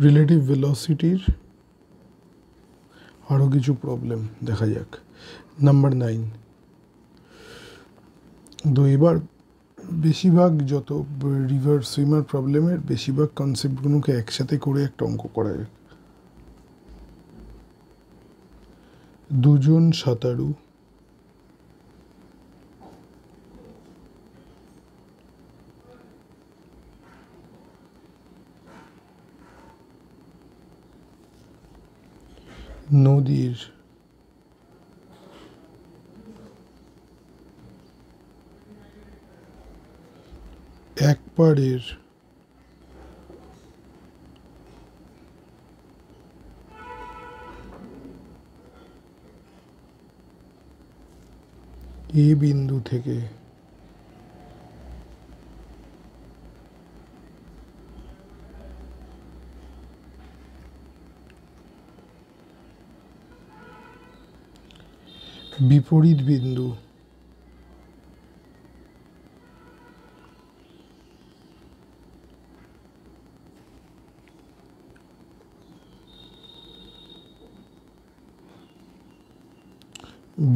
Relative ভেলোসিটির আরও কিছু problem দেখা যাক। নাম্বার 9। তো এবার বেশিরভাগ যত রিভার সুইমার প্রবলেমের বেশিরভাগ কনসেপ্টগুলোকে একসাথে করে একটা অঙ্ক করা যাক। দুজন সাঁতারু নদীর এক পাড়ের এ বিন্দু থেকে বিপরীত বিন্দু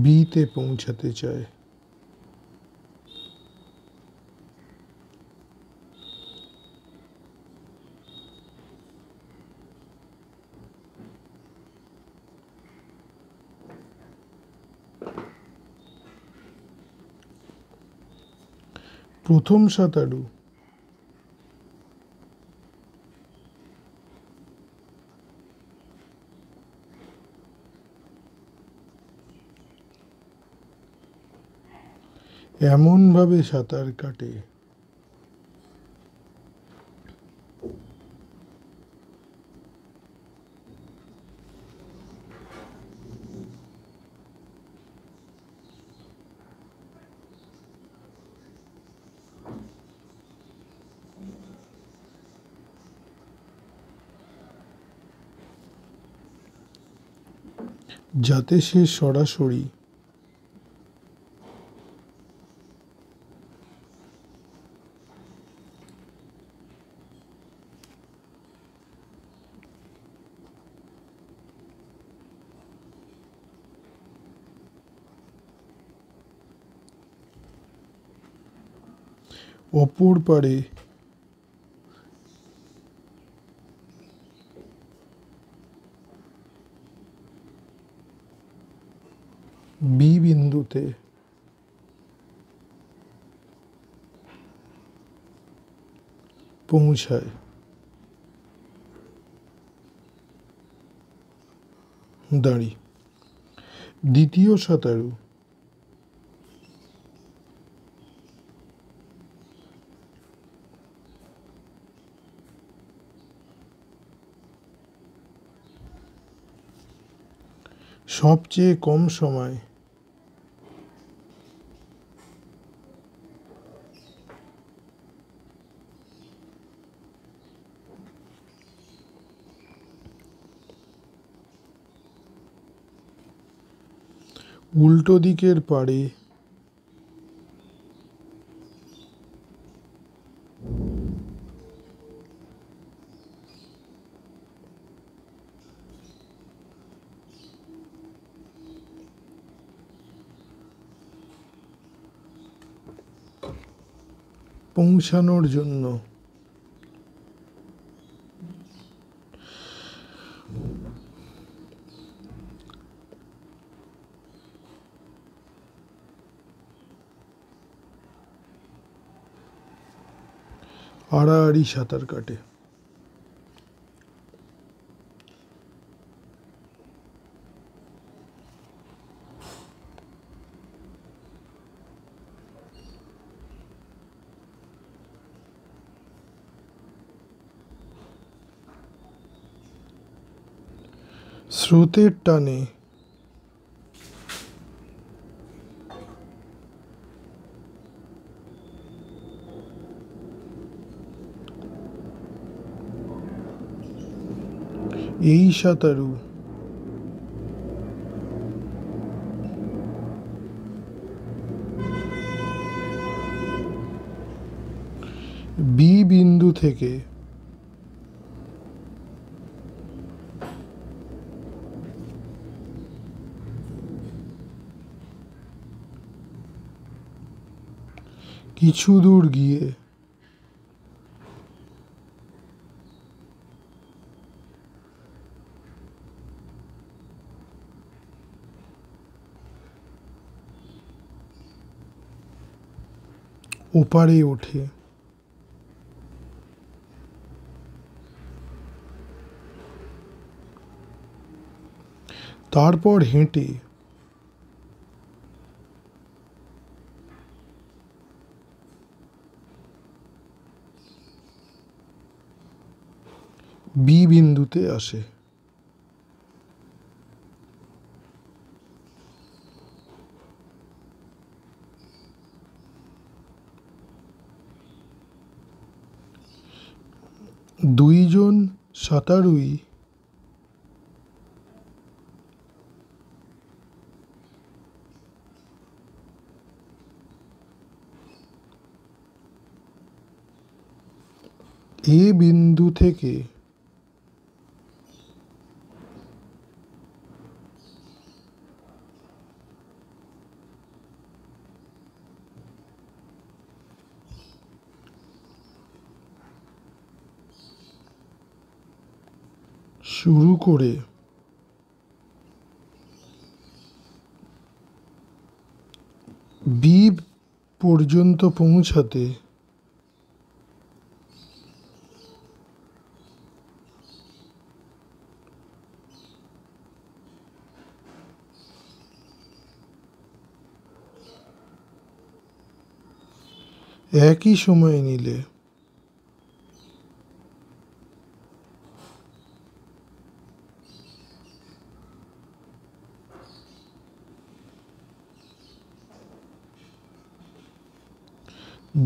বিতে পৌঁছাতে চায়। প্রথম সাঁতারু এমনভাবে সাঁতার কাটে যাতে সে সরাসরি অপর পারে বি বিন্দুতে পৌঁছায়। দাঁড়ি দ্বিতীয় সাঁতারু সবচেয়ে কম সময় উল্টো দিকের পাড়ে পৌঁছানোর জন্য আড়াআড়ি সাঁতার কাটে। স্রোতের টানে এই সাঁতারু বি বিন্দু থেকে কিছু দূর গিয়ে ওপারে ওঠে। তারপর হেঁটে বি বিন্দুতে আসে। দুইজন সাঁতারুই এ বিন্দু থেকে শুরু করে বি পর্যন্ত পৌঁছাতে একই সময় নিলে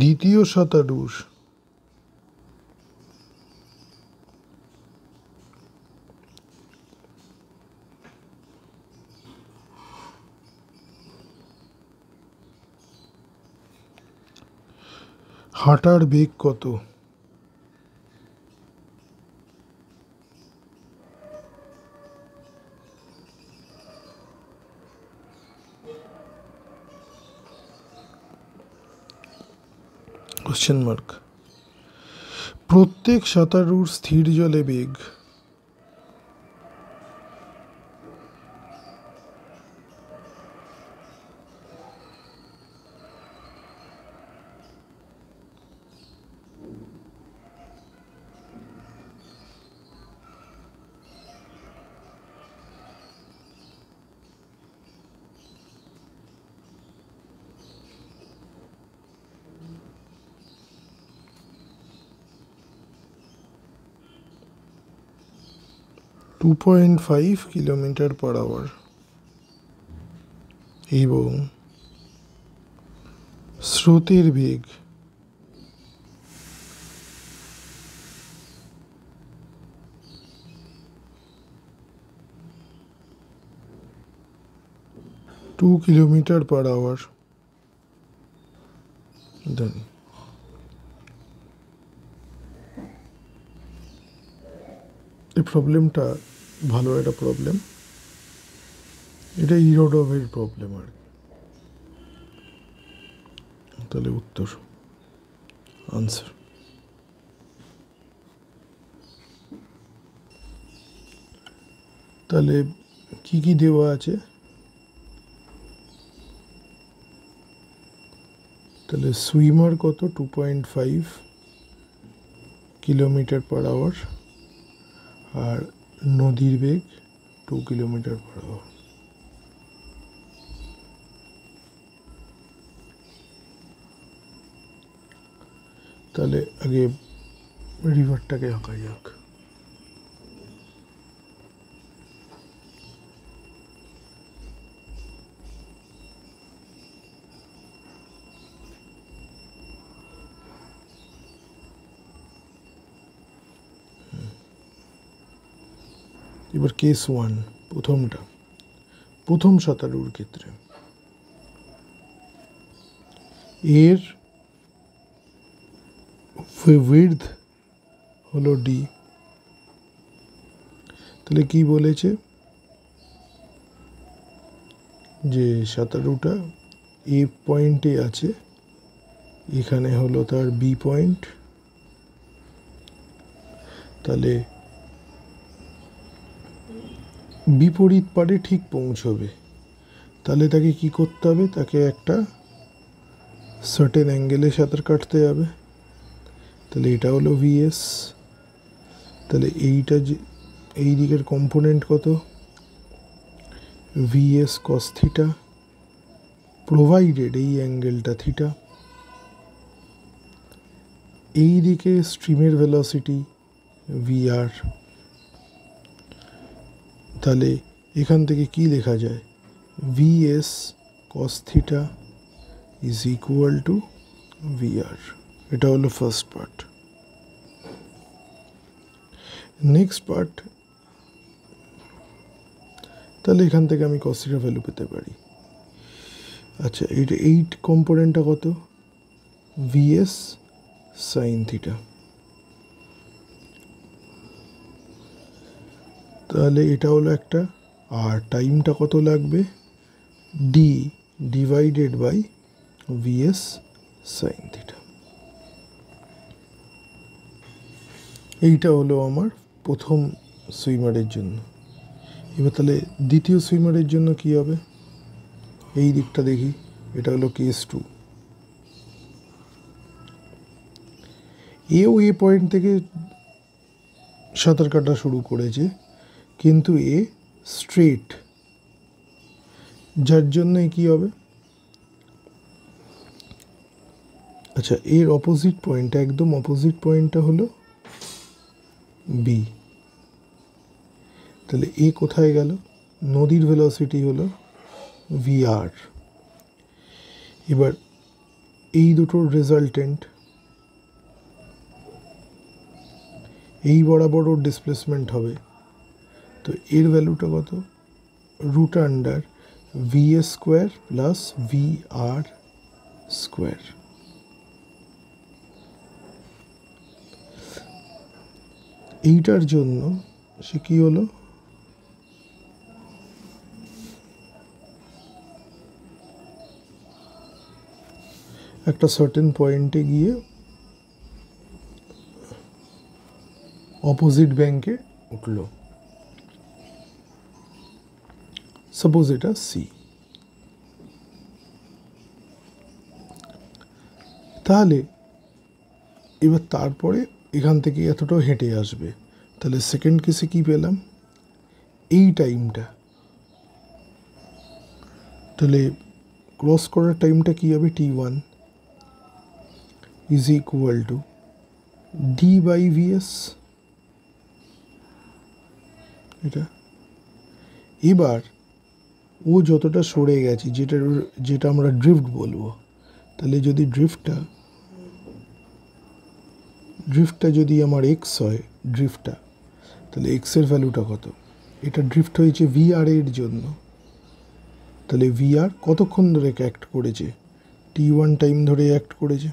দ্বিতীয় সাঁতারুর হাঁটার বেগ কত? Question mark. প্রত্যেক সাঁতারুর স্থির জলে বেগ টু 2.5 কিলোমিটার/আওয়ার এবং স্রোতের বেগ 2 কিলোমিটার/আওয়ার। জানি এই প্রবলেমটা ভালো একটা প্রবলেম, এটা ইরোডভের প্রবলেম আর কি। তাহলে উত্তর আনসার। তাহলে কি কি দেওয়া আছে? তাহলে সুইমার কত? 2.5 কিলোমিটার/আওয়ার আর নদীর বেগ 2 কিলোমিটার/আওয়ার। তাহলে আগে রিভারটাকে আঁকা যাক। এবার কেস 1, প্রথম সাঁতারুর ক্ষেত্রে এর উইডথ হলো ডি। তাহলে কি বলেছে যে সাঁতারুটা এ পয়েন্টে আছে এখানে হলো তার বি পয়েন্ট, তাহলে বিপরীত পারে ঠিক পৌঁছবে। তাহলে তাকে কি করতে হবে, তাকে একটা সার্টেন অ্যাঙ্গেলে সাঁতার কাটতে হবে। তাহলে এটা হলো ভিএস। তাহলে এইটা যে এই দিকের কম্পোনেন্ট কত, ভিএস কস থিটা, প্রোভাইডেড এই অ্যাঙ্গেলটা থিটা। এই দিকে স্ট্রিমের ভেলোসিটি ভিআর। তাহলে এখান থেকে কি লেখা যায়, VS cos theta is equal to VR. এটা হলো ফার্স্ট পার্ট। নেক্সট পার্ট, তাহলে এখান থেকে আমি কস থিটা ভ্যালু পেতে পারি। আচ্ছা, এইটা এইট কম্পোনেন্টটা কত, ভিএস সাইন থিটা। তাহলে এটা হলো একটা, আর টাইমটা কত লাগবে, D divided by VS sine theta. এইটা হলো আমার প্রথম সুইমারের জন্য। এবার তাহলে দ্বিতীয় সুইমারের জন্য কি হবে, এই দিকটা দেখি, এটা হলো কেস 2। এও এ পয়েন্ট থেকে সাঁতার কাটা শুরু করেছে, কিন্তু এ স্ট্রেট, যার জন্য কি হবে, আচ্ছা এর অপোজিট পয়েন্ট, একদম অপোজিট পয়েন্টটা হলো বি। তাহলে এ কোথায় গেল, নদীর ভেলোসিটি হলো ভিআর। এবার এই দুটোর রেজাল্টেন্ট, এই বরাবর ওর ডিসপ্লেসমেন্ট হবে। তো এর ভ্যালুটা কত, root under VS square plus VR square. এইটার জন্য সে কি হলো, একটা সার্টেন পয়েন্টে গিয়ে অপোজিট ব্যাংকে উঠল, সাপোজ এটা সি। তাহলে এবার তারপরে এখান থেকে এতটাও হেঁটে আসবে। তাহলে সেকেন্ড কেসে কি পেলাম, এই টাইমটা, তাহলে ক্রস করার টাইমটা কি হবে, t1 is equal to D by VS. এটা এবার ও যতটা সরে গেছে, যেটা আমরা ড্রিফট বলবো, তাহলে যদি ড্রিফটটা যদি আমার এক্স হয়, ড্রিফটটা, তাহলে এক্সের ভ্যালুটা কত, এটা ড্রিফট হয়েছে ভিআর এর জন্য। তাহলে ভিআর কতক্ষণ ধরে অ্যাক্ট করেছে, t1 টাইম ধরে অ্যাক্ট করেছে।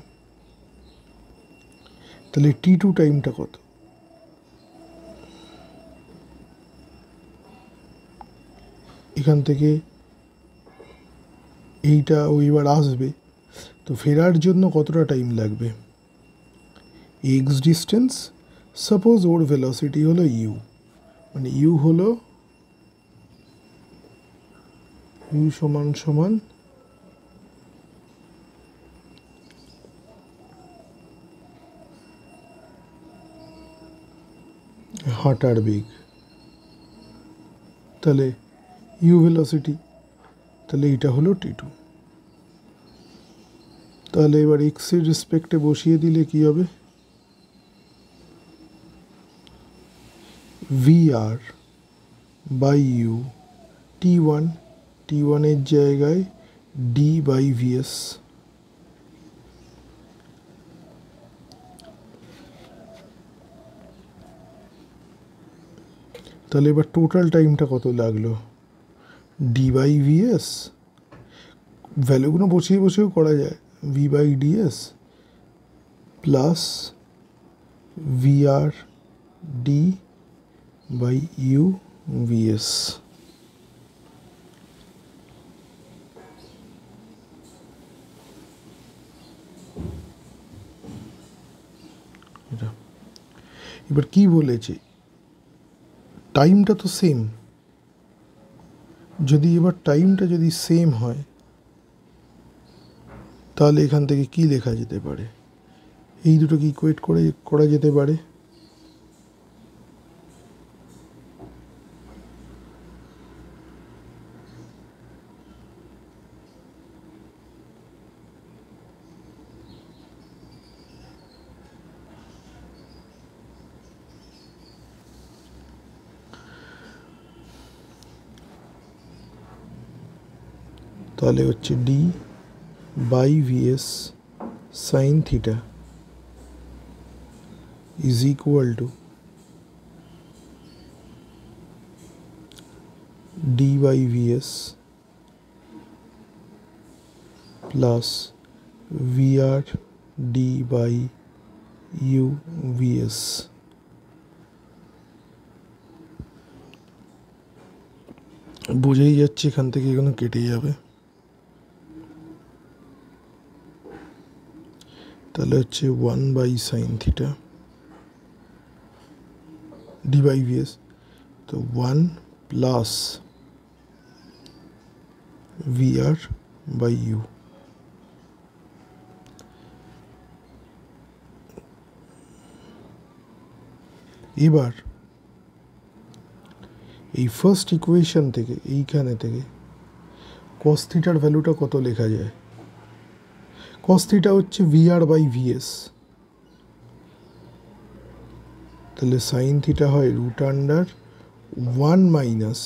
তাহলে t2 টাইমটা কত, এখান থেকে এইটা ও এবার আসবে, তো ফেরার জন্য কতটা টাইম লাগবে, এক্স ডিস্টেন্স, সাপোজ ওর ভেলোসিটি হলো ইউ, মানে ইউ হলো ইউ সমান সমান হাঁটার বেগ। তাহলে ইউ ভেলোসিটি, তাহলে এটা হলো t2। তাহলে এবার এক্সের রেসপেক্টে বসিয়ে দিলে কি হবে, ভিআর বাই ইউ, t1 এর জায়গায় ডি বাই ভিএস। তাহলে এবার টোটাল টাইমটা কত লাগলো, ডি বাই ভিএস, ভ্যালুগুলো বসেও করা যায়, V by DS plus VR D by U VS. এবার কি বলেছে, টাইমটা তো সেম, যদি এবার টাইমটা যদি সেম হয় তাহলে এখান থেকে কি লেখা যেতে পারে, এই দুটোকে ইকুয়েট করে করা যেতে পারে। তাহলে হচ্ছে D by VS sine theta is equal to D by VS plus VR D by U VS. বোঝাই যাচ্ছে এখান থেকে এগুলো কেটে যাবে, তাহলে হচ্ছে 1/sin theta D by VS, তো 1 প্লাস ভিআর বাই ইউ। এবার এই ফার্স্ট ইকুয়েশন থেকে, এইখানে থেকে cos থিটার ভ্যালুটা কত লেখা যায়, cos থিটা হচ্ছে ভিআর বাই ভিএস, তাহলে সাইন থিটা হয় √1 মাইনাস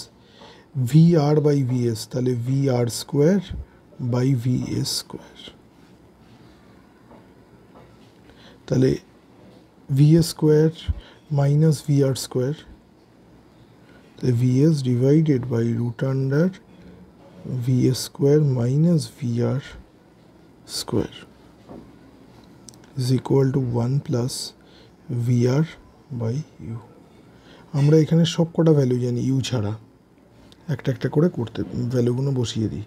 ভিআর বাই ভিএস, তাহলে VR square by VS square, তাহলে VS square minus VR square, তাহলে VS divided by √VS square minus VR square is equal to 1 plus VR by U. আমরা এখানে সব কটা value জানি you ছাড়া, একটা একটা করে করতে ভ্যালুগুলো বসিয়ে দিই,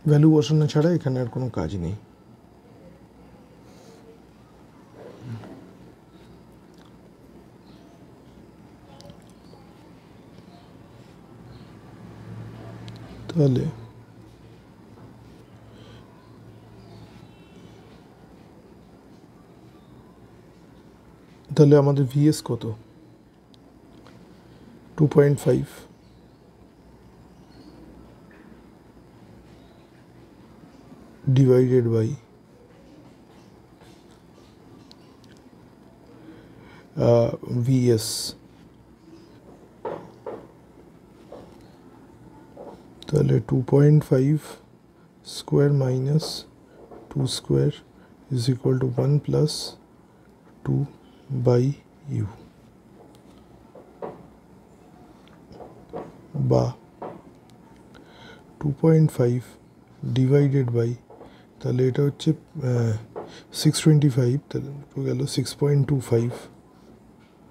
ভ্যালু বসানো ছাড়া এখানে আর কোনো কাজ নেই। তাহলে তাহলে আমাদের ভিএস কত, 2.5 ডিভাইডেড বাই ভিএস, তাহলে 2.5 square minus 2 square is equal to 1 plus 2 by U, বা 2.5 ডিভাইডেড বাই, তাহলে এটা হচ্ছে 625, তাহলে গেল 6.25,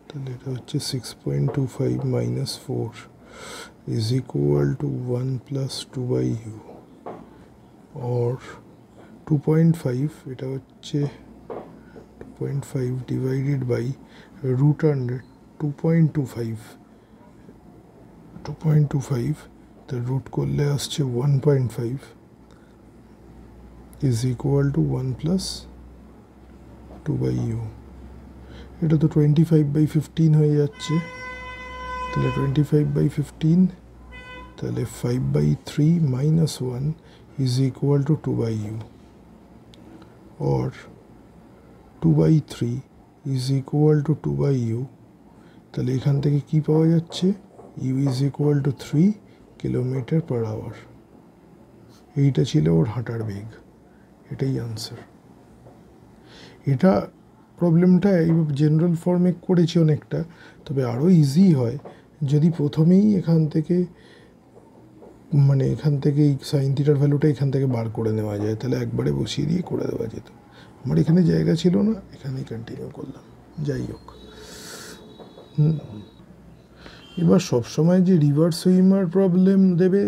তাহলে এটা হচ্ছে 6.25 minus 4 is equal to 1 plus 2 by u, or 2.5 এটা হচ্ছে 2.5 divided by √100 2.25 তার রুট করলে আসছে 1.5 is equal to 1 plus 2 by u। এটা তো 25/15 হয়ে যাচ্ছে, তাহলে 25/15, তাহলে 5/3 minus 1 is equal to 2 by u, or 2/3 is equal to 2 by u, তাহলে এখান থেকে কি পাওয়া যাচ্ছে, u is equal to 3 km/h। এইটা ছিল ওর হাঁটার বেগ, এটাই আনসার। এটা প্রবলেমটা এই জেনারেল ফর্মে করেছি অনেকটা, তবে আরও ইজি হয় যদি প্রথমেই এখান থেকে এই সাইন থিটার ভ্যালুটা এখান থেকে বার করে নেওয়া যায়, তাহলে একবারে বসিয়ে দিয়ে করে দেওয়া যেত। আমার এখানে জায়গা ছিল না, এখানেই কন্টিনিউ করলাম। যাই হোক, এবার সবসময় যে রিভার্স সুইমার প্রবলেম দেবে,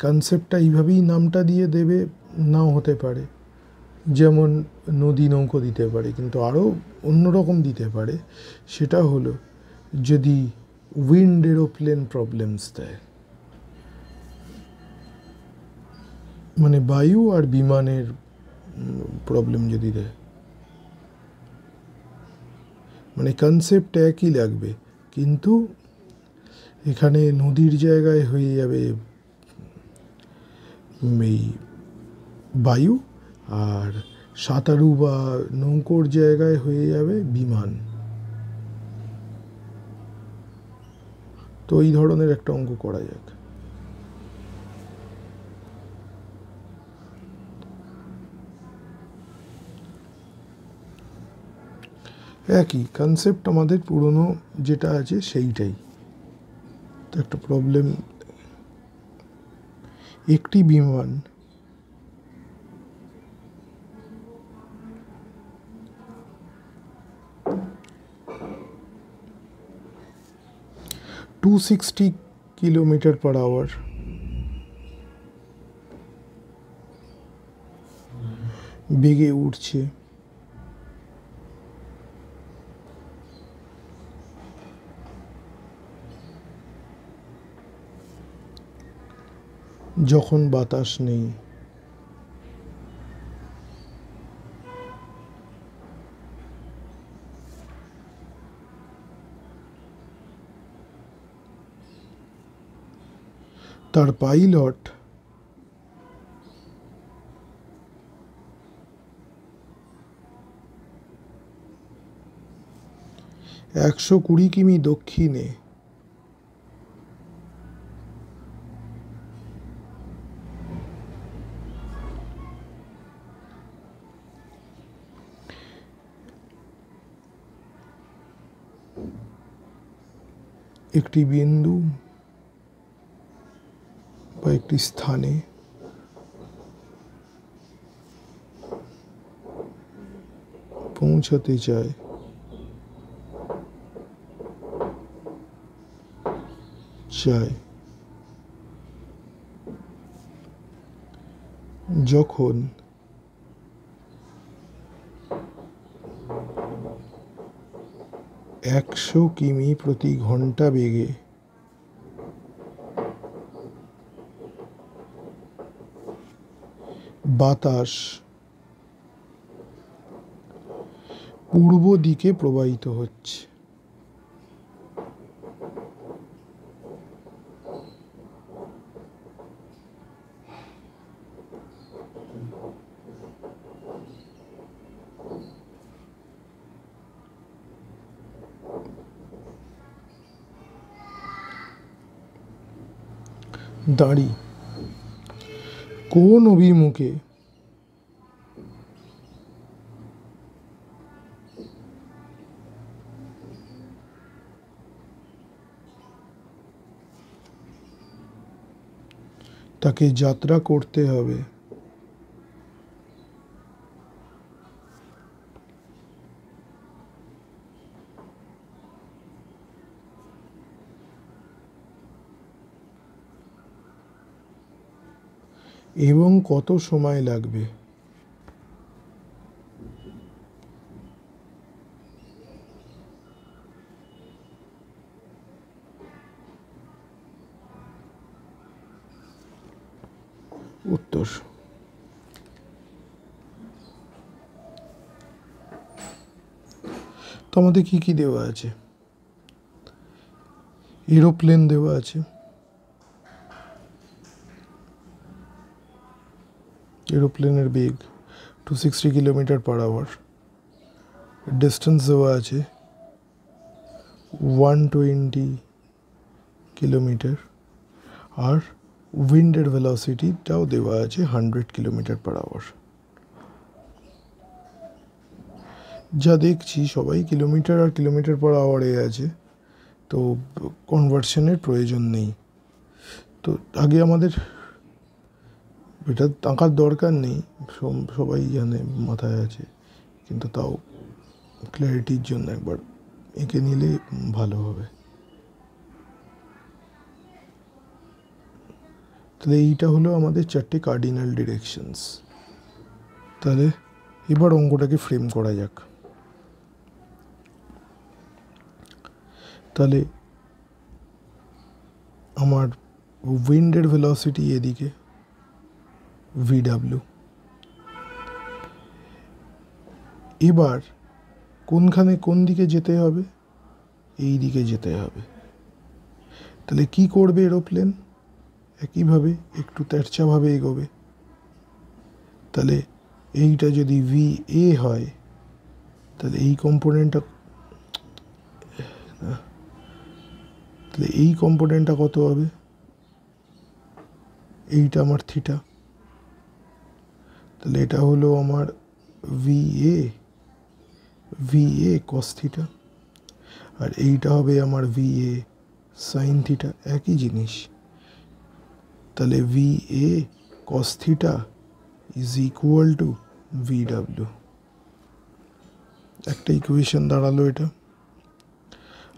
কনসেপ্টটা এইভাবেই নামটা দিয়ে দেবে, নাও হতে পারে। যেমন নদী নৌকো দিতে পারে, কিন্তু আরও অন্যরকম দিতে পারে। সেটা হলো যদি উইন্ড এরোপ্লেন প্রবলেমস দেয়, মানে বায়ু আর বিমানের প্রবলেম যদি দেয়, মানে কনসেপ্ট একই লাগবে, কিন্তু এখানে নদীর জায়গায় হয়ে যাবে এই বায়ু, আর সাঁতারু বা নৌকোর জায়গায় হয়ে যাবে বিমান। তো এই ধরনের একটা অঙ্ক করা যাক। একই কনসেপ্ট আমাদের পুরনো যেটা আছে সেইটাই। তো একটা প্রবলেম, একটি বিমান 260 km/h বেগে উঠছে, যখন বাতাস নেই। তার পাইলট একশো 20 কিমি দক্ষিণে একটি বিন্দু বা একটি স্থানে পৌঁছাতে চায়, যখন 100 কিমি/ঘন্টা বেগে বাতাস পূর্ব দিকে প্রবাহিত হচ্ছে। দাঁড়ি কোন অভিমুখে তাকে যাত্রা করতে হবে এবং কত সময় লাগবে? উত্তর, তো আমাদের কি কি দেওয়া আছে? এরোপ্লেন দেওয়া আছে, এরোপ্লেনের বেগ 260 km/h, ডিস্টেন্স দেওয়া আছে 120 কিলোমিটার, আর উইন্ডের ভেলোসিটিটাও দেওয়া আছে 100 km/h। যা দেখছি সবাই কিলোমিটার আর km/h আছে, তো কনভার্সনের প্রয়োজন নেই। তো আগে আমাদের এটা আঁকার দরকার নেই, সবাই জানে, মাথায় আছে, কিন্তু তাও ক্ল্যারিটির জন্য একবার এঁকে নিলে ভালো হবে। তাহলে এইটা হলো আমাদের 4টে কার্ডিনাল ডিরেকশনস। তাহলে এবার অঙ্কটাকে ফ্রেম করা যাক। তাহলে আমার উইন্ডের ভেলোসিটি এদিকে VW, এবার কোনখানে কোন দিকে যেতে হবে, এই দিকে যেতে হবে। তাহলে কি করবে এরোপ্লেন, একইভাবে একটু তেরচাভাবে এগোবে। তাহলে এইটা যদি VA হয় তাহলে এই কম্পোনেন্টটা, তাহলে এই কম্পোনেন্টটা কত হবে, এইটা আমার থিটা, তাহলে এটা হলো আমার VA cos থিটা, আর এইটা হবে আমার VA sin থিটা, একই জিনিস। তাহলে VA cos theta is equal two VW। একটা ইকুয়েশন দাঁড়ালো এটা।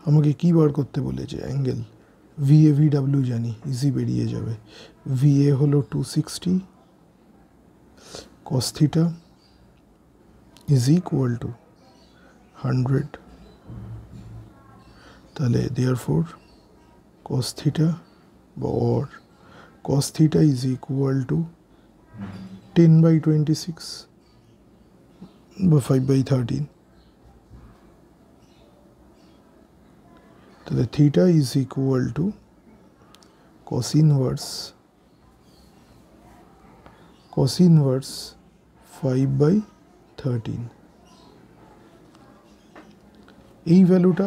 আমাকে কি বার করতে বলেছে, অ্যাঙ্গেল। VA VW জানি, ইজি বেরিয়ে যাবে। VA হলো 260 cos theta is equal two 100। তাহলে therefore cos theta or cos theta is equal to 10/26 বা 5/13। তাহলে theta is equal two cos inverse 5/13। এই ভ্যালুটা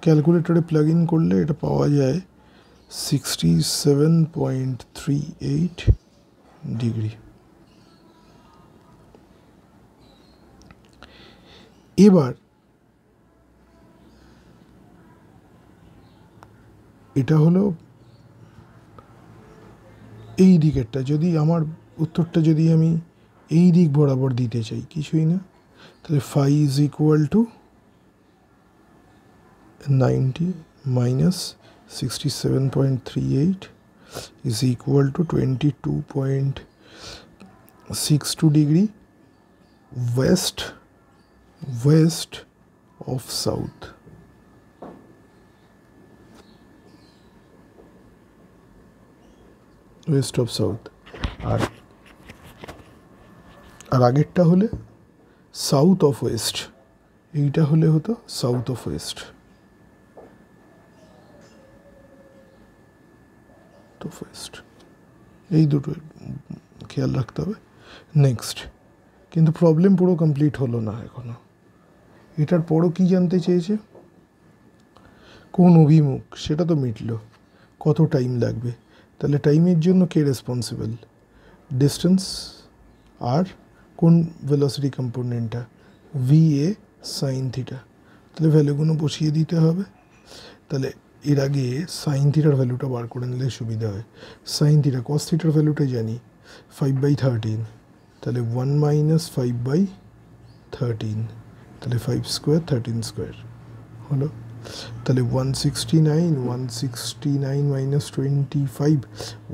ক্যালকুলেটরে প্লাগ ইন করলে এটা পাওয়া যায় 67.38 ডিগ্রি। এবার এটা হলো এই দিকেরটা, যদি আমার উত্তরটা যদি আমি এই দিক বরাবর দিতে চাই, কিছুই না, তাহলে phi is equal to 90 minus 67.38 is equal to 22.62 degree west of south। West of south. আর আগেরটা হলে সাউথ অফ ওয়েস্ট, এইটা হলে হতো সাউথ অফ ওয়েস্ট। এই দুটো খেয়াল রাখতে হবে। নেক্সট, কিন্তু প্রবলেম পুরো কমপ্লিট হলো না এখনো। এটার পরও কি জানতে চেয়েছে, কোন অভিমুখ, সেটা তো মিটলো, কত টাইম লাগবে। তাহলে টাইমের জন্য কে রেসপন্সিবল, ডিস্টেন্স, আর কোন ভেলোসিটি কম্পোনেন্টটা, VA sin থিটা। তাহলে ভ্যালুগুলো বসিয়ে দিতে হবে। তাহলে এর আগে সাইন থিটার ভ্যালুটা বার করে নিলে সুবিধা হয়। সাইন থিটা, কস থিটার ভ্যালুটা জানি 5/13, তাহলে 1 minus 5/13, তাহলে 5 স্কোয়ার 13 স্কোয়ার হলো। তাহলে 169 minus 25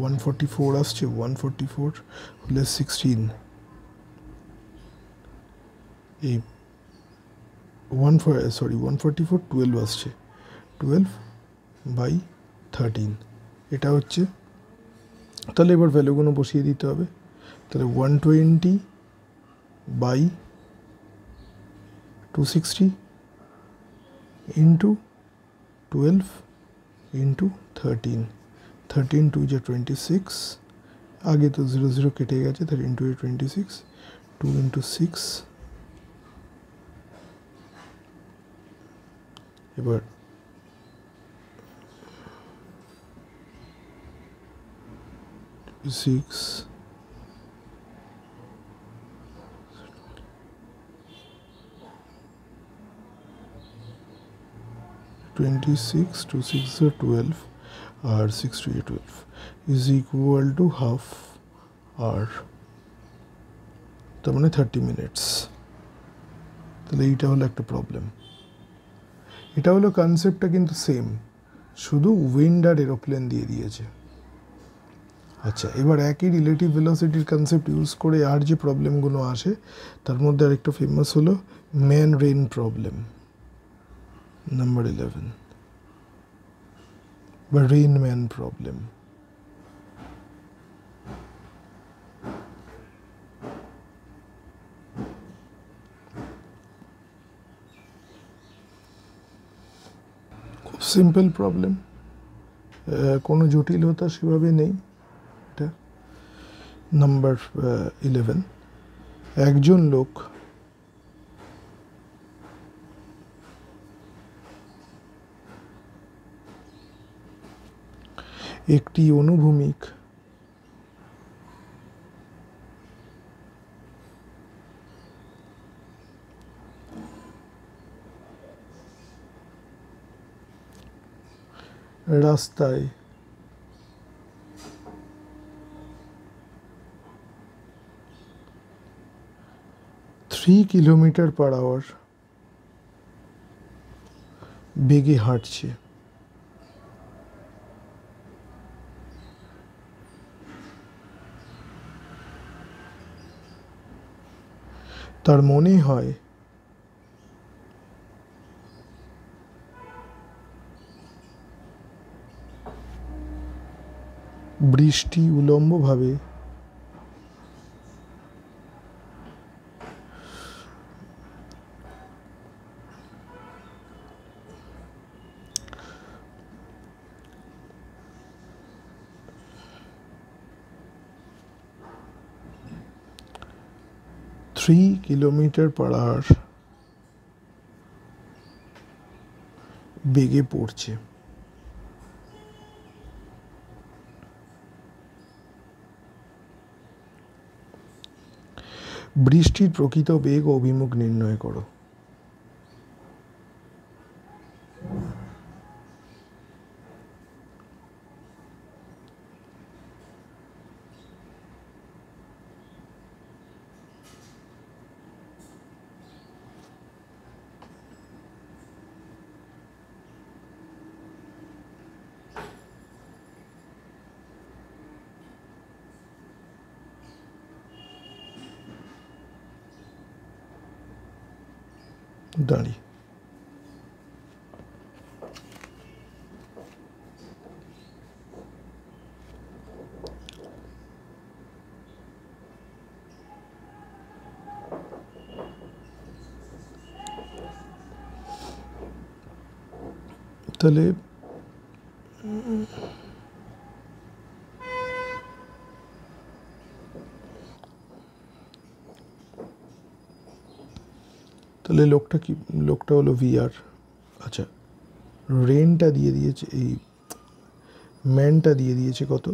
144 আসছে, 144 হলে 16, এই 144 12 আসছে, 12/13 এটা হচ্ছে। তাহলে এবার ভ্যালুগুলো বসিয়ে দিতে হবে। তাহলে 120/260 ইন্টু 12 ইন্টু 13, 13 2 যে 26, আগে তো 0 0 কেটে গেছে, 13 2 26, 2 ইন্টু 6, এবার 6 26 2 6 12 আর 6 2 12 is equal to half hour, তার মানে 30 minutes। তাহলে এইটা হলো একটা প্রবলেম। এটা হলো কনসেপ্টটা কিন্তু সেম, শুধু উইন্ড আর এরোপ্লেন দিয়ে দিয়েছে। আচ্ছা, এবার একই রিলেটিভ ভেলোসিটির কনসেপ্ট ইউজ করে আর যে প্রবলেমগুলো আসে তার মধ্যে আরেকটা ফেমাস হলো ম্যান রেন প্রবলেম নাম্বার 11 বা রেন ম্যান প্রবলেম। খুব সিম্পল প্রবলেম, কোনো জটিলতা সেভাবে নেই। এটা নাম্বার 11, একজন লোক একটি অনুভূমিক রাস্তায় 3 কিলোমিটার/আওয়ার বেগে হাঁটছে। তার মনে হয় বৃষ্টি উলম্বভাবে কিলোমিটার/আওয়ার বেগে পড়ছে। বৃষ্টির প্রকৃত বেগ ও অভিমুখ নির্ণয় করো। দাঁড়িয়ে তাহলে লোকটা হলো ভিআর। আচ্ছা, রেনটা দিয়ে দিয়েছে, এই ম্যানটা দিয়ে দিয়েছে কত,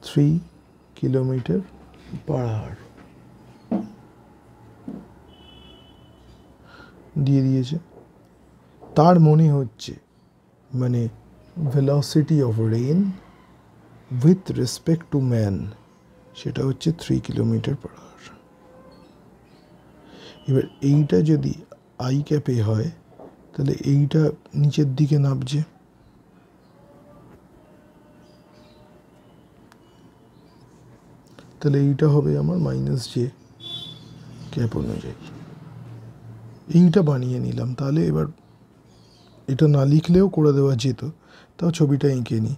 3 কিলোমিটার/আওয়ার দিয়ে দিয়েছে। তার মনে হচ্ছে মানে velocity of rain with respect to man সেটা হচ্ছে 3 কিলোমিটার/আওয়ার। এবার এইটা যদি আই ক্যাপে হয় তাহলে এইটা নিচের দিকে নামছে, তাহলে এইটা হবে আমার -j ক্যাপ অনুযায়ী। এইটা বানিয়ে নিলাম, তাহলে এবার এটা না লিখলেও করে দেওয়া যেত, তাও ছবিটা এঁকে নিই,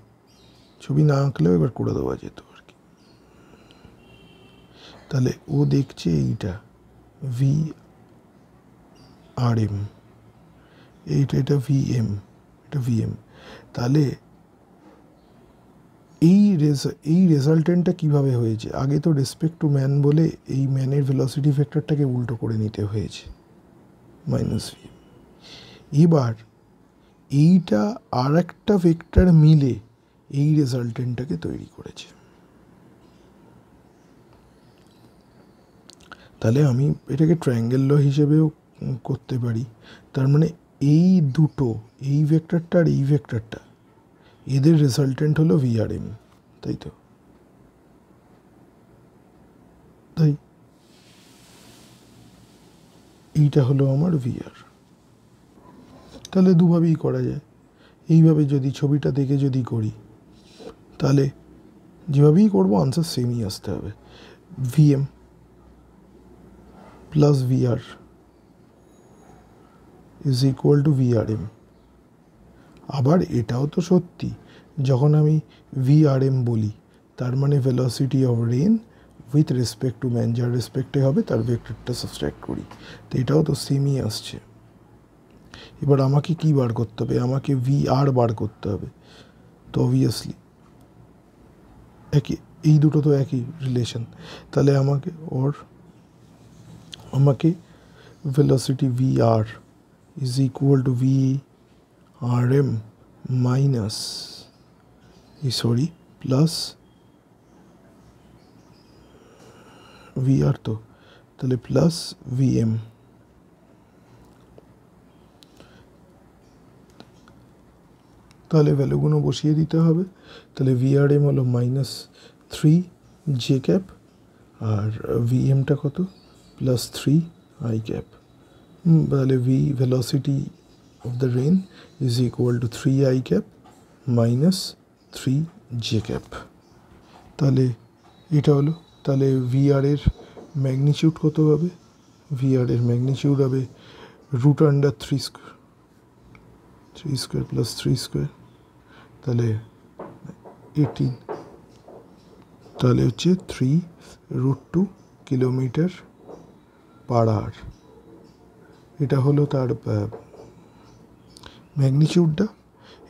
ছবি না আঁকলেও এবার করে দেওয়া যেত আর কি। তাহলে ও দেখছে এইটা VRM, এটা VM, এটা VM। তাহলে এই রেজাল্টেন্টটা কিভাবে হয়েছে, আগে তো রেসপেক্ট টু ম্যান বলে এই ম্যানের ভেলোসিটি ভেক্টরটাকে উল্টো করে নিতে হয়েছে -v। এবার এইটা আর একটা ভেক্টর মিলে এই রেজাল্টেন্টটাকে তৈরি করেছে। তাহলে আমি এটাকে ট্রায়াঙ্গেল ল হিসেবেও করতে পারি। তার মানে এই দুটো, এই ভেক্টরটা আর এই ভেক্টরটা, এদের রেজাল্টেন্ট হলো VRM, তাই তো? তাই এইটা হলো আমার VR। তাহলে দুভাবেই করা যায়। এইভাবে যদি ছবিটা দেখে যদি করি তাহলে যেভাবেই করবো আনসার সেমই আসতে হবে। VM plus VR is equal two VRM. আবার এটাও তো সত্যি, যখন আমি ভিআরএম বলি তার মানে velocity of rain with respect to man, যার রেসপেক্টে হবে তার ভেক্টরটা সাবস্ট্রাক্ট করি, তো এটাও তো সেমই আসছে। এবার আমাকে কি বার করতে হবে, আমাকে ভিআর বার করতে হবে। তো অবভিয়াসলি একই, এই দুটো তো একই রিলেশন, তাহলে আমাকে velocity VR is equal two VRM minus plus VR, তো তাহলে প্লাস ভিএম। তাহলে ভ্যালুগুলো বসিয়ে দিতে হবে। তাহলে ভিআরএম হলো -3 j ক্যাপ, আর ভিএমটা কত, +3 i ক্যাপ। তাহলে velocity of the rain is equal to 3 i cap -3 j cap. তাহলে এটা হলো, তাহলে ভিআর এর ম্যাগনিচিউড কত হবে, ভিআর এর ম্যাগনিচিউড হবে √3² প্লাস 3², তাহলে 18, তাহলে হচ্ছে 3√2 কিলোমিটার পার আওয়ার। এটা হলো তার ম্যাগনিচিউডটা।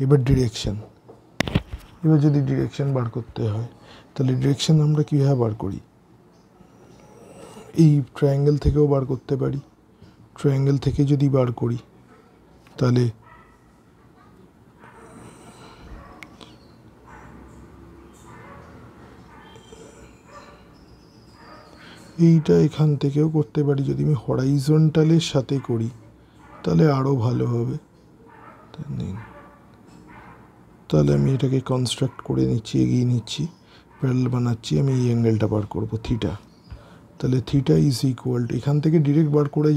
এবার ডিরেকশন, এবার যদি ডিরেকশন বার করতে হয় তাহলে ডিরেকশন আমরা কীভাবে বার করি, এই ট্রায়াঙ্গেল থেকেও বার করতে পারি। ট্রায়াঙ্গেল থেকে যদি বার করি তাহলে এইটা এখান থেকেও করতে পারি। যদি আমি হরাইজন্টালের সাথে করি তাহলে আরও ভালো হবে। তাহলে আমি এটাকে কনস্ট্রাক্ট করে নিচ্ছি, এগিয়ে নিচ্ছি, প্যারালাল বানাচ্ছি, আমি এই অ্যাঙ্গেলটা বার করব থিটা। তাহলে থিটা ইজ ইকুয়াল টু, এখান থেকে ডিরেক্ট বার করে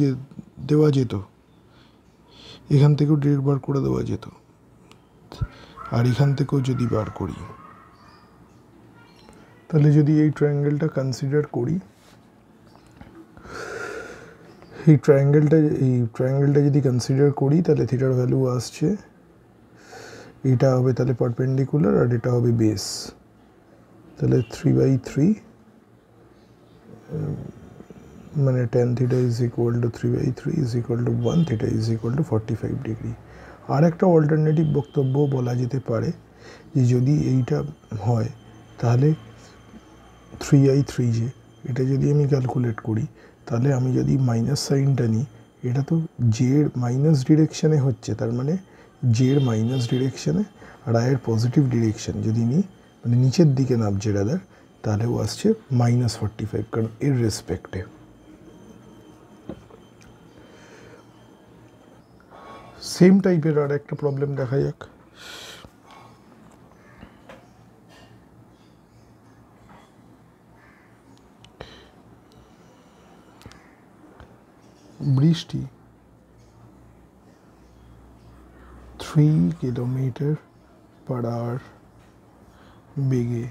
দেওয়া যেত, এখান থেকেও ডিরেক্ট বার করে দেওয়া যেত, আর এখান থেকেও যদি বার করি, তাহলে যদি এই ট্রায়াঙ্গেলটা কনসিডার করি, এই ট্রায়াঙ্গেলটা যদি কনসিডার করি তাহলে থিটার ভ্যালু আসছে, এটা হবে তাহলে পারপেন্ডিকুলার আর এটা হবে বেস। তাহলে 3/3 মানে tan θ is equal to 3/3 is equal to 1, θ is equal to 45 degree. আর একটা অল্টারনেটিভ বক্তব্য বলা যেতে পারে যে যদি এইটা হয় তাহলে 3i3j, এটা যদি আমি ক্যালকুলেট করি তাহলে আমি যদি মাইনাস সাইনটা নিই, এটা তো জের মাইনাস ডিরেকশানে হচ্ছে, তার মানে জের মাইনাস ডিরেকশানে, আর আয়ের পজিটিভ ডিরেকশান যদি নিই, মানে নিচের দিকে নামছে রাদার, তাহলেও আসছে -45, কারণ এর রেসপেক্টে। সেম টাইপের আর একটা প্রবলেম দেখা যাক। বৃষ্টি 3 কিলোমিটার পার আওয়ার বেগে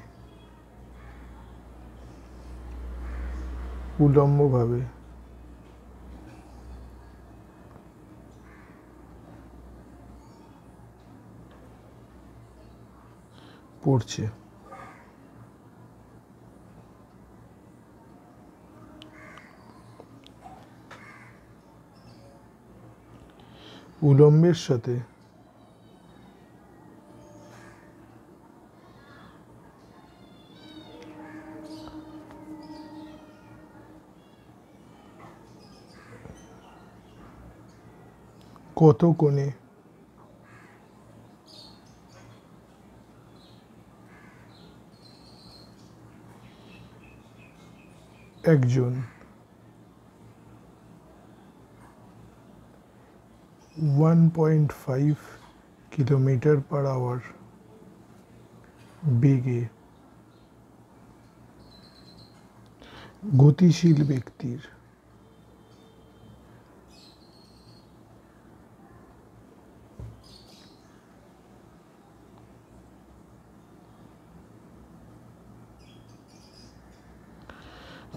উলম্বভাবে পড়ছে। উলম্বের সাথে কত কোণে একজন 1.5 কিলোমিটার পার আওয়ার বেগে গতিশীল ব্যক্তির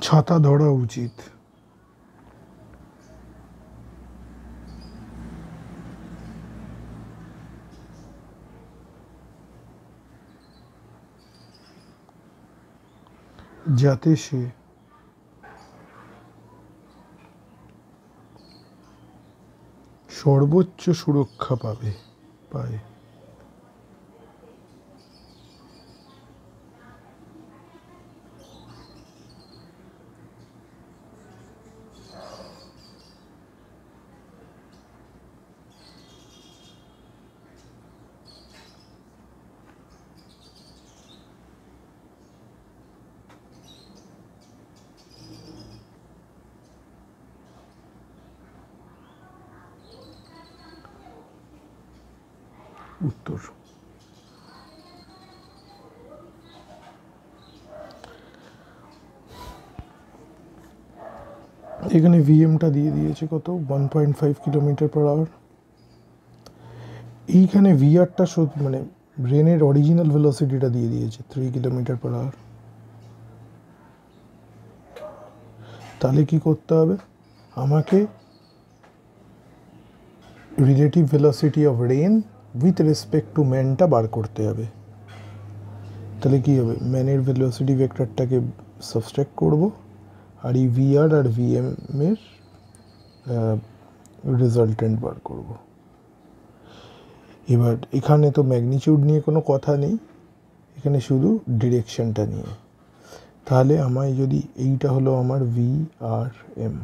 ছাতা ধরা উচিত। যাতে সে সর্বোচ্চ সুরক্ষা পায়। উত্তর এখানে ভিএমটা দিয়ে দিয়েছে কত 1.5 km/h। এইখানে ভিআরটা মানে ব্রেনের অরিজিনাল ভেলোসিটিটা দিয়ে দিয়েছে 3 km/h। তাহলে কি করতে হবে, আমাকে relative velocity of rain with respect to ম্যানটা বার করতে হবে। তাহলে কি হবে, ম্যানের ভেলোসিটি ভেক্টরটাকে সাবস্ট্রাক্ট করব, আর এই ভিআর আর ভিএম এর রেজাল্টেন্ট বার করব। এবার এখানে তো ম্যাগনিটিউড নিয়ে কোনো কথা নেই, এখানে শুধু ডিরেকশনটা নিয়ে। তাহলে আমায় যদি এইটা হলো আমার ভি আর এম,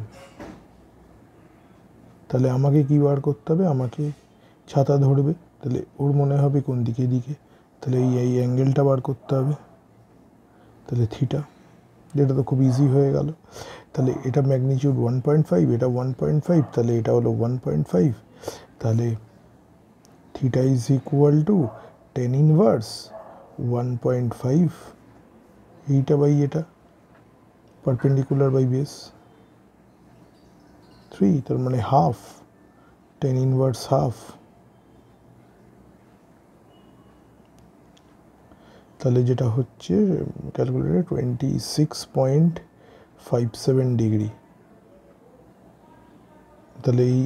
তাহলে আমাকে কি বার করতে হবে, আমাকে ছাতা ধরবে, তাহলে ওর মনে হবে কোন দিকে দিকে, তাহলে এই অ্যাঙ্গেলটা বার করতে হবে, তাহলে থিটা, যেটা তো খুব ইজি হয়ে গেল। তাহলে এটা ম্যাগনিটিউড 1.5, এটা 1.5, তাহলে এটা হলো 1.5, তাহলে theta is equal two ten inverse 1.5 এইটা বাই এটা পারপেন্ডিকুলার বাই বেস 3, তার মানে হাফ, টেন ইনভার্স হাফ, তাহলে যেটা হচ্ছে ক্যালকুলেটর 26.57 ডিগ্রি। তাহলে এই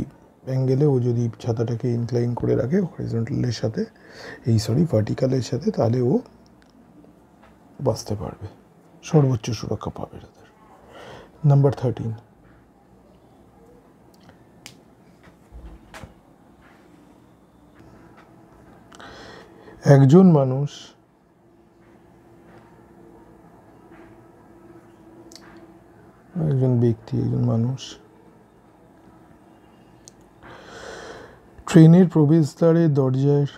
অ্যাঙ্গেলে ও যদি ছাতাটাকে ইনক্লাইন করে রাখে হরিজন্টালের সাথে, ভার্টিক্যালের সাথে, তাহলে ও বাঁচতে পারবে, সর্বোচ্চ সুরক্ষা পাবে তাদের। নাম্বার 13, একজন মানুষ ট্রেনের প্রবেশদ্বারের দরজার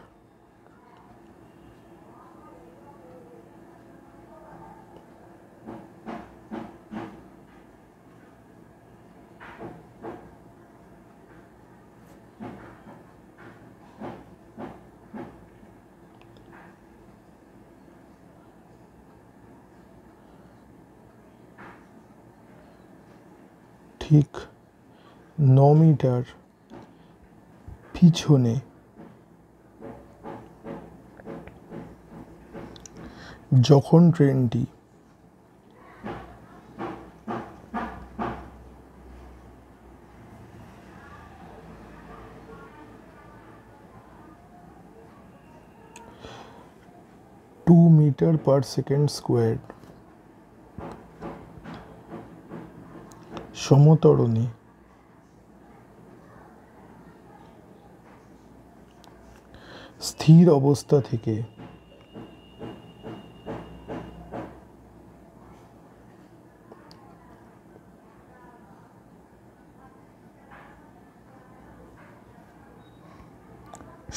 ঠিক 9 মিটার পিছনে যখন ট্রেনটি two meter per second square সমতরণে স্থির অবস্থা থেকে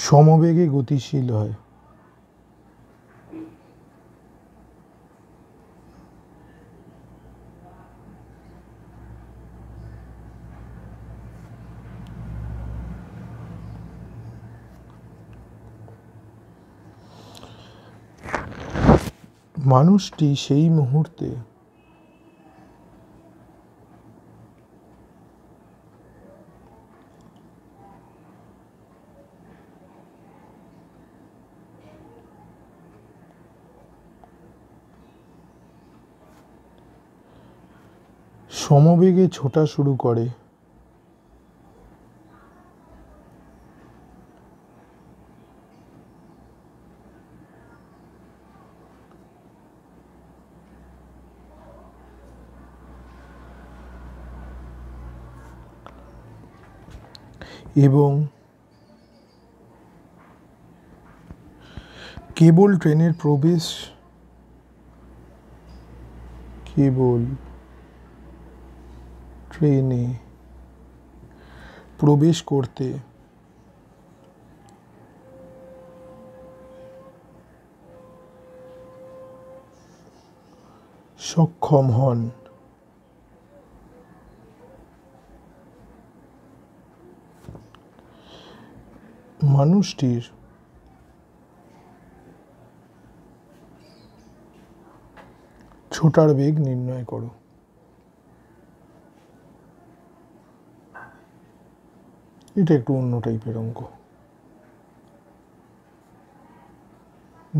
সমবেগে গতিশীল হয়। মানুষটি সেই মুহূর্তে সমবেগে ছোটা শুরু করে এবং কেবল ট্রেনের প্রবেশ কেবল ট্রেনে প্রবেশ করতে সক্ষম হন মানুষটির ছোটার বেগ নির্ণয় করো। এটা একটু অন্য টাইপের অঙ্ক।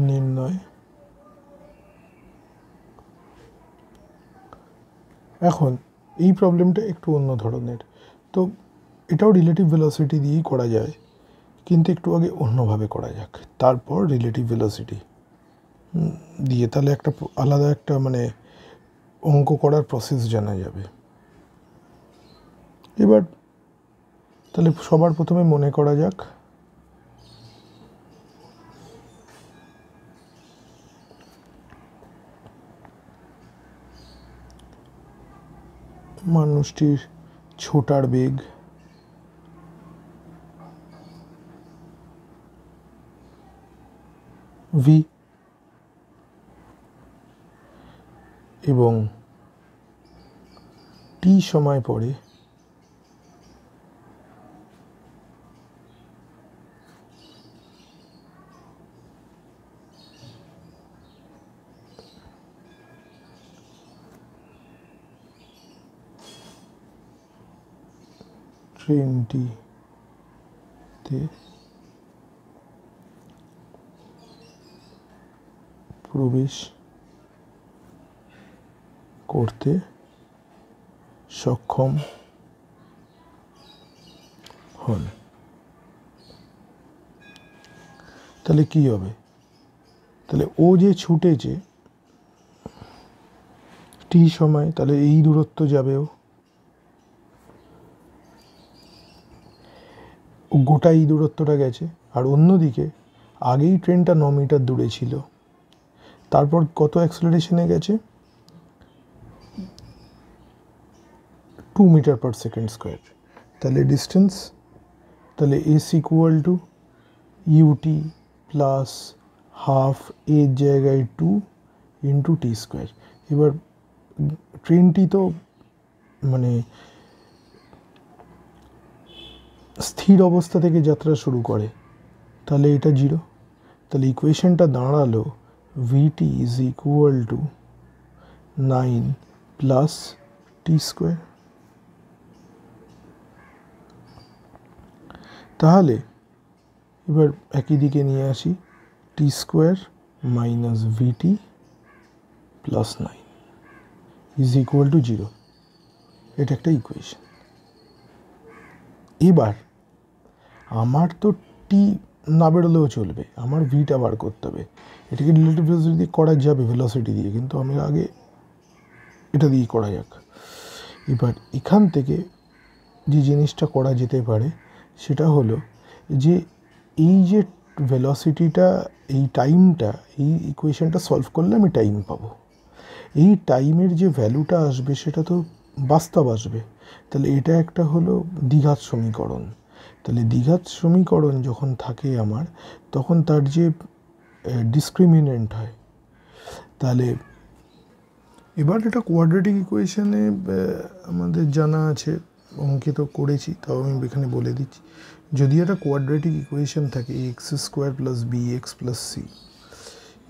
নির্ণয়। এখন এই প্রবলেমটা একটু অন্য ধরনের, তো এটাও রিলেটিভ ভেলোসিটি দিয়েই করা যায়, কিন্তু একটু আগে অন্যভাবে করা যাক, তারপর রিলেটিভ ভেলোসিটি দিয়ে তাহলে একটা আলাদা একটা মানে অঙ্ক করার প্রসেস জানা যাবে। এবার তাহলে সবার প্রথমে মনে করা যাক মানুষটির ছোটার বেগ v এবং t সময় পরে ট্রেনটিতে প্রবেশ করতে সক্ষম হন। তাহলে কি হবে? তাহলে ও যে ছুটেছে টি সময়, তাহলে এই দূরত্ব যাবে ও গোটা এই দূরত্বটা গেছে। আর অন্যদিকে আগেই ট্রেনটা 9 মিটার দূরে ছিল, তারপর কত অ্যাক্সেলারেশনে গেছে? 2 মিটার পার সেকেন্ড স্কোয়ার। তাহলে ডিস্টেন্স, তাহলে S equal to UT plus half এর জায়গায় 2 ইন্টু টি স্কোয়ার। এবার ট্রেনটি তো মানে স্থির অবস্থা থেকে যাত্রা শুরু করে, তাহলে এটা 0। তাহলে ইকুয়েশনটা দাঁড়ালো VT is equal to 9 plus T square. তাহলে এবার একই দিকে নিয়ে আসি, T square minus VT plus 9 is equal to 0। এটা একটা ইকুয়েশন। এবার আমার তো টি না বেরোলেও চলবে, আমার ভিটা বার করতে হবে। এটাকে রিলেটিভ ভেলোসিটি দিয়ে করা যাবে, ভেলোসিটি দিয়ে, কিন্তু আমি আগে এটা দিয়ে করা যাক। এবার এখান থেকে যে জিনিসটা করা যেতে পারে সেটা হলো যে এই যে ভেলোসিটিটা, এই টাইমটা, এই ইকুয়েশনটা সলভ করলে আমি টাইম পাবো। এই টাইমের যে ভ্যালুটা আসবে সেটা তো বাস্তব আসবে। তাহলে এটা একটা হলো দ্বিঘাত সমীকরণ। তাহলে দ্বিঘাত সমীকরণ যখন থাকে আমার, তখন তার যে ডিসক্রিমিনেন্ট হয়, তাহলে এবার এটা কোয়াড্রেটিক ইকুয়েশনে আমাদের জানা আছে, অঙ্কিত করেছি, তাও আমি এখানে বলে দিচ্ছি। যদি একটা কোয়াড্রেটিক ইকুয়েশন থাকে x square plus B x plus C,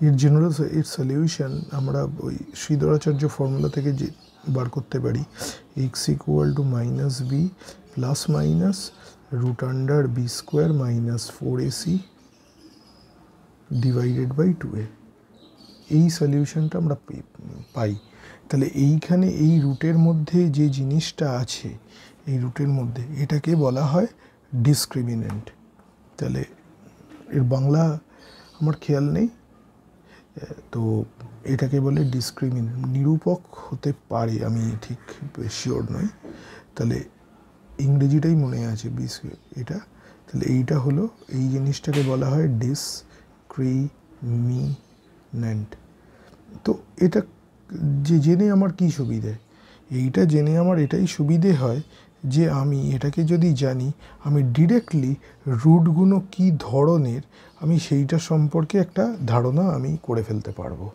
এর জেনারেল এর সলিউশন আমরা ওই শ্রীধরাচার্য ফর্মুলা থেকে যে বার করতে পারি, x equal to minus B plus minus root under B square minus 4ac divided by 2a। এই সলিউশনটা আমরা পাই। তাহলে এইখানে এই রুটের মধ্যে যে জিনিসটা আছে, এই রুটের মধ্যে এটাকে বলা হয় ডিসক্রিমিনেন্ট। তাহলে এর বাংলা আমার খেয়াল নেই, তো এটাকে বলে ডিসক্রিমিনেন্ট। নিরূপক হতে পারে, আমি ঠিক শিওর নই। তাহলে ইংরেজিটাই মনে আছে এটা। তাহলে এইটা হলো, এই জিনিসটাকে বলা হয় ডিসক্রিমিনেন্ট। তো এটা জেনে আমার কি সুবিধে? এইটা জেনে আমার এটাই সুবিধে হয় যে আমি এটাকে যদি জানি, আমি ডিরেক্টলি রুটগুলো কি ধরনের আমি সেইটা সম্পর্কে একটা ধারণা আমি করে ফেলতে পারবো।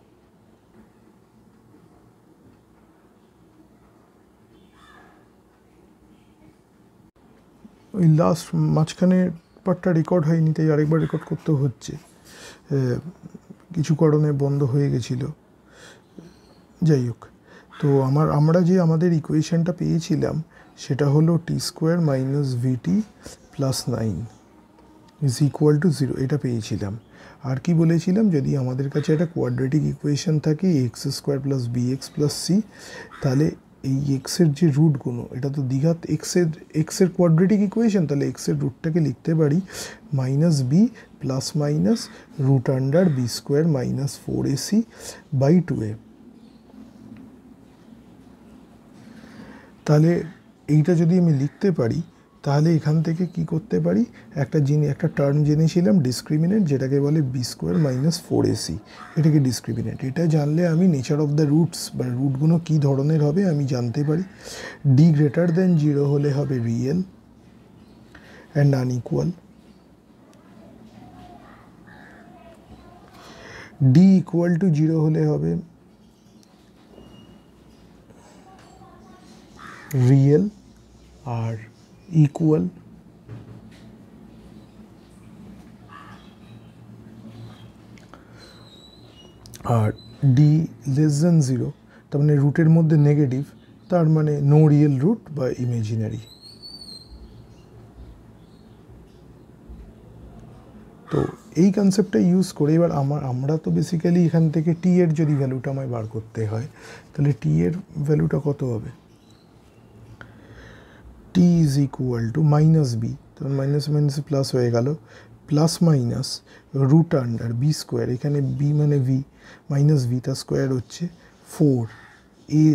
ওই লাস্ট মাঝখানে পার্টটা রেকর্ড হয়নি, তাই আরেকবার রেকর্ড করতে হচ্ছে, কিছু কারণে বন্ধ হয়ে গেছিলো। যাই হোক, তো আমরা যে আমাদের ইকুয়েশনটা পেয়েছিলাম সেটা হলো T square minus VT plus 9 is equal to 0, এটা পেয়েছিলাম। আর কি বলেছিলাম, যদি আমাদের কাছে একটা কোয়াড্রেটিক ইকুয়েশন থাকে x square plus B x plus C, তাহলে এই এক্সের যে রুটগুলো, এটা তো দ্বিঘাত এক্সের কোয়াড্রেটিক ইকুয়েশন, তাহলে এক্সের রুটটাকে লিখতে পারি minus B plus minus root under B square minus 4ac by 2a। তাহলে এইটা যদি আমি লিখতে পারি, তাহলে এখান থেকে কি করতে পারি, একটা টার্ম জেনেছিলাম ডিসক্রিমিনেন্ট, যেটাকে বলে বি স্কোয়ার মাইনাস 4ac, এটাকে ডিসক্রিমিনেন্ট। এটা জানলে আমি নেচার অফ দ্য রুটস বা রুটগুলো কী ধরনের হবে আমি জানতে পারি। ডি গ্রেটার দেন 0 হলে হবে real and unequal, D equal to 0 হলে হবে রিয়েল আর ইকুয়াল, আর ডি লেস দেন 0 তার মানে রুটের মধ্যে নেগেটিভ, তার মানে নো রিয়েল রুট বা ইমেজিনারি। তো এই কনসেপ্টটা ইউজ করে এবার আমরা তো বেসিক্যালি এখান থেকে টি এর যদি ভ্যালুটা আমায় বার করতে হয়, তাহলে টি এর ভ্যালুটা কত হবে, T is equal to minus B, তখন মাইনাস মাইনাস প্লাস হয়ে গেল, plus minus root under B square, এখানে বি মানে ভি মাইনাস ভি, তার স্কোয়ার হচ্ছে 4a,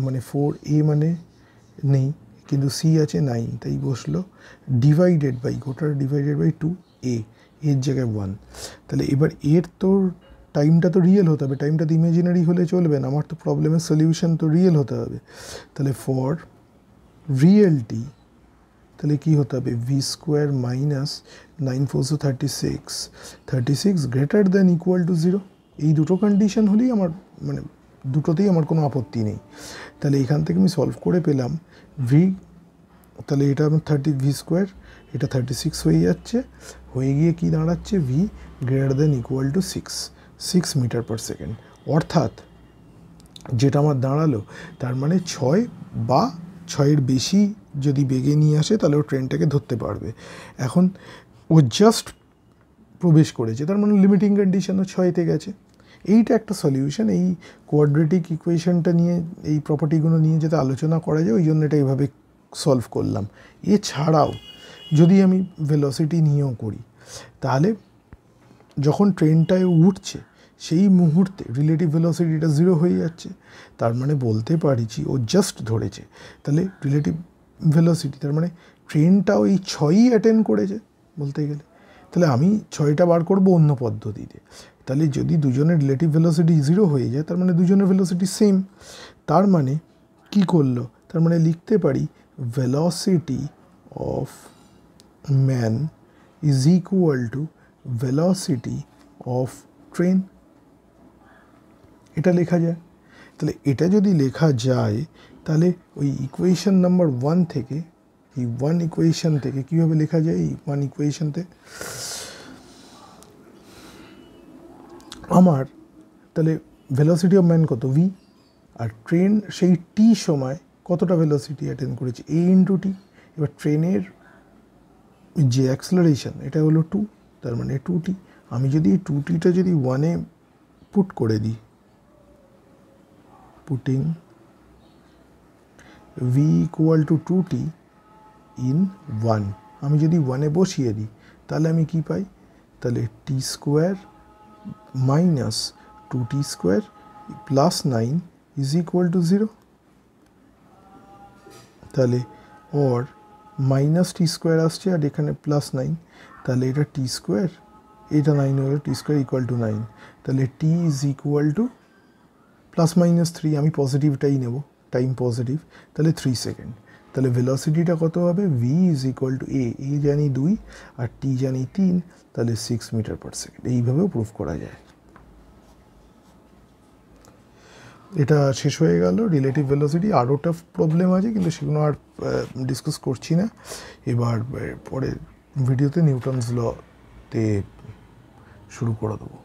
মানে 4a মানে নেই কিন্তু সি আছে 9, তাই বসলো, ডিভাইডেড বাই গোটা ডিভাইডেড বাই 2a, এর জায়গায় 1। তাহলে এবার এর তো টাইমটা তো রিয়েল হতে হবে, টাইমটা তো ইমেজিনারি হলে চলবে না, আমার তো প্রবলেমের সলিউশন তো রিয়েল হতে হবে। তাহলে ফর রিয়েল টি, তাহলে কী হতে হবে, V square minus 9 4 36 greater than equal to 0। এই দুটো কন্ডিশন হলেই আমার মানে দুটোতেই আমার কোনো আপত্তি নেই। তাহলে এখান থেকে আমি সলভ করে পেলাম ভি, তাহলে এটা আমার ভি স্কোয়ার, এটা 36 হয়ে যাচ্ছে, হয়ে গিয়ে কি দাঁড়াচ্ছে, V greater than equal to 6 meter per second. অর্থাৎ যেটা আমার দাঁড়ালো, তার মানে 6 বা 6-এর বেশি যদি বেগে নিয়ে আসে তাহলে ও ট্রেনটাকে ধরতে পারবে। এখন ও জাস্ট প্রবেশ করেছে, তার মানে লিমিটিং কন্ডিশনও 6-তে গেছে। এইটা একটা সলিউশন। এই কোয়াড্রেটিক ইকুয়েশনটা নিয়ে, এই প্রপার্টিগুলো নিয়ে যাতে আলোচনা করা যায়, ওই জন্য এটা এইভাবে সলভ করলাম। এছাড়াও যদি আমি ভেলোসিটি নিয়েও করি, তাহলে যখন ট্রেনটায় উঠছে সেই মুহূর্তে রিলেটিভ ভেলোসিটিটা 0 হয়ে যাচ্ছে, তার মানে বলতে পারছি ও জাস্ট ধরেছে। তাহলে রিলেটিভ ভেলোসিটি, তার মানে ট্রেনটাও এই 6ই অ্যাটেন্ড করেছে বলতে গেলে। তাহলে আমি 6টা বার করব অন্য পদ্ধতিতে। তাহলে যদি দুজনের রিলেটিভ ভেলোসিটি 0 হয়ে যায়, তার মানে দুজনের ভেলোসিটি সেম। তার মানে কি করলো, তার মানে লিখতে পারি velocity of man is equal two velocity of train, এটা লেখা যায়। তাহলে এটা যদি লেখা যায়, তাহলে ওই ইকুয়েশন নাম্বার 1 থেকে, এই 1 ইকুয়েশন থেকে কীভাবে লেখা যায়, এই 1 ইকুয়েশনতে আমার তাহলে ভেলোসিটি অফ ম্যান কত, ভি, আর ট্রেন সেই টি সময় কতটা ভেলোসিটি অ্যাটেন্ড করেছে, এ ইন্টু টি। এবার ট্রেনের যে অ্যাক্সেলারেশন এটা হলো 2, তার মানে 2t। আমি যদি এই 2tটা যদি 1-এ পুট করে দিই, putting v equal to 2t in 1, আমি যদি 1-এ বসিয়ে দিই তাহলে আমি কি পাই, তাহলে T square minus 2t square plus 9 is equal to 0। তাহলে ওর মাইনাস টি স্কোয়ার আসছে আর এখানে প্লাস 9, তাহলে এটা টি স্কোয়ার, এটা 9 হলো টি স্কোয়ার ইকুয়াল টু 9, তাহলে T is equal to plus minus 3, আমি পজিটিভটাই নেব, টাইম পজিটিভ, তাহলে 3 সেকেন্ড। তাহলে ভেলোসিটিটা কত হবে, v ইজ ইকুয়াল টু এ জানি 2 আর টি জানি 3, তাহলে 6 মিটার পার সেকেন্ড। এইভাবেও প্রুফ করা যায়। এটা শেষ হয়ে গেল রিলেটিভ ভেলোসিটি। আরোটা প্রবলেম আছে কিন্তু সেগুলো আর ডিসকাস করছি না। এবার পরের ভিডিওতে নিউটনস লতে শুরু করে দেবো।